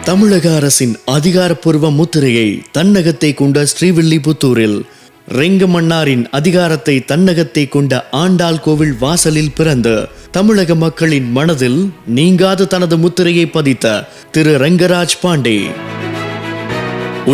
தமிழக அரசின் அதிகாரப்பூர்வ முத்திரையை தன்னகத்தை கொண்ட ஸ்ரீவில்லிபுத்தூரில் ரெங்கமன்னாரின் அதிகாரத்தை தன்னகத்தை கொண்ட ஆண்டாள் கோவில் வாசலில் பிறந்த தமிழக மக்களின் மனதில் நீங்காத தனது முத்திரையை பதித்த திரு ரெங்கராஜ் பாண்டே.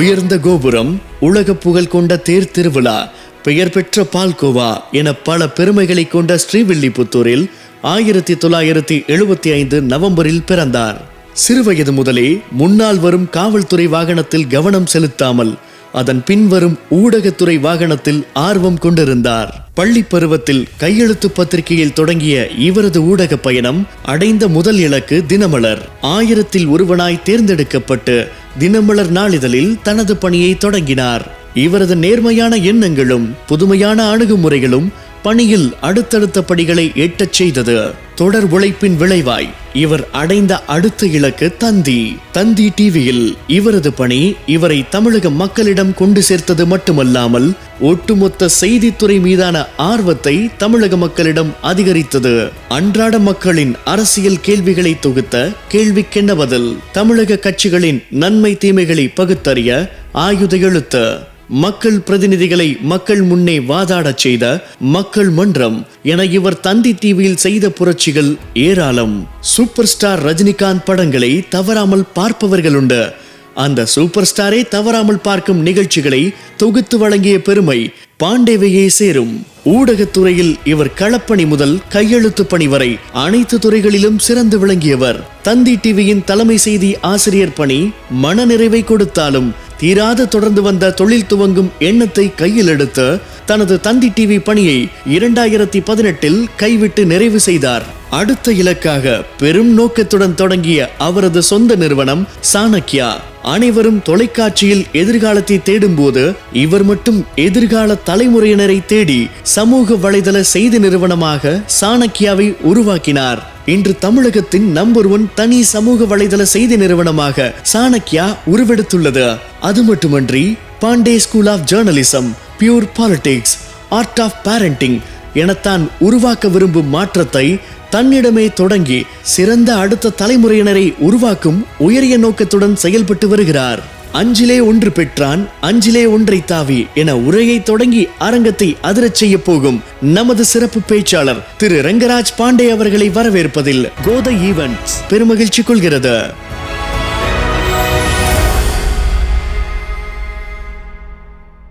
உயர்ந்த கோபுரம், உலக புகழ் கொண்ட தேர் திருவிழா, பெயர் பெற்ற பால்கோவா என பல பெருமைகளை கொண்ட ஸ்ரீவில்லிபுத்தூரில் 1975 நவம்பரில் பிறந்தார். சிறுவயது முதலே முன்னால் வரும் காவல்துறை வாகனத்தில் கவனம் செலுத்தாமல் அதன் பின்வரும் ஊடகத்துறை வாகனத்தில் ஆர்வம் கொண்டிருந்தார். பள்ளி பருவத்தில் கையெழுத்து பத்திரிகையில் தொடங்கிய இவரது ஊடக பயணம் அடைந்த முதல் இலக்கு தினமலர். 1000ல் ஒருவனாய் தேர்ந்தெடுக்கப்பட்டு தினமலர் நாளிதழில் தனது பணியை தொடங்கினார். இவரது நேர்மையான எண்ணங்களும் புதுமையான அணுகுமுறைகளும் பணியில் அடுத்தடுத்த படிகளை எட்டச் செய்தது. தொடர் உழைப்பின் விளைவாய் இவர் அடைந்த அடுத்த இலக்கு தந்தி டிவியில். இவரது பணி இவரை தமிழக மக்களிடம் கொண்டு சேர்த்தது மட்டுமல்லாமல் ஒட்டுமொத்த செய்தித்துறை மீதான ஆர்வத்தை தமிழக மக்களிடம் அதிகரித்தது. அன்றாட மக்களின் அரசியல் கேள்விகளை தொகுத்த கேள்விக்கென்ன பதில், தமிழக கட்சிகளின் நன்மை தீமைகளை பகுத்தறிய ஆயுத எழுத்து, மக்கள் பிரதிநிதிகளை மக்கள் முன்னே வாதாடச் செய்த மக்கள் மன்றம் என இவர் தந்தி டிவியில் செய்த புரட்சிகள் ஏராளம். சூப்பர் ஸ்டார் ரஜினிகாந்த் படங்களை தவறாமல் பார்ப்பவர்கள் உண்டு. அந்த சூப்பர் ஸ்டாரை தவறாமல் பார்க்கும் நிகழ்ச்சிகளை தொகுத்து வழங்கிய பெருமை பாண்டேவையே சேரும். ஊடகத்துறையில் இவர் களப்பணி முதல் கையெழுத்து பணி வரை அனைத்து துறைகளிலும் சிறந்து விளங்கியவர். தந்தி டிவியின் தலைமை செய்தி ஆசிரியர் பணி மனநிறைவை கொடுத்தாலும் தீராத தொடர்ந்து வந்த தொழில் துவங்கும் எண்ணத்தை கையில் எடுத்து தனது தந்தி டிவி பணியை 2018 கைவிட்டு நிறைவு செய்தார். அடுத்த இலக்காக பெரும் நோக்கத்துடன் தொடங்கிய அவரது சொந்த நிறுவனம் சாணக்கியா. அனைவரும் தொலைக்காட்சியில் எதிர்காலத்தை தேடும் போது இவர் மட்டும் எதிர்கால தலைமுறையினரை தேடி சமூக வலைதள செய்தி நிறுவனமாக சாணக்கியாவை உருவாக்கினார். இன்று தமிழகத்தின் நம்பர் 1 தனி சமூக வலைதள செய்தி நிறுவனமாக சாணக்கியா உருவெடுத்துள்ளது. அது மட்டுமன்றி Pandey school of journalism, pure politics, art of parenting என தான் உருவாக்க விரும்பும் மாற்றத்தை தன்னிடமே தொடங்கி சிறந்த அடுத்த தலைமுறையினரை உருவாக்கும் உயரிய நோக்கத்துடன் செயல்பட்டு வருகிறார். 5லே 1 பெற்றான், 5லே 1 தாவி என உரையை தொடங்கி அரங்கத்தை அதிரச் செய்ய போகும் நமது சிறப்பு பேச்சாளர் திரு ரெங்கராஜ் பாண்டே அவர்களை வரவேற்பதில் கோதை ஈவென்ட்ஸ் பெருமகிழ்ச்சி கொள்கிறது.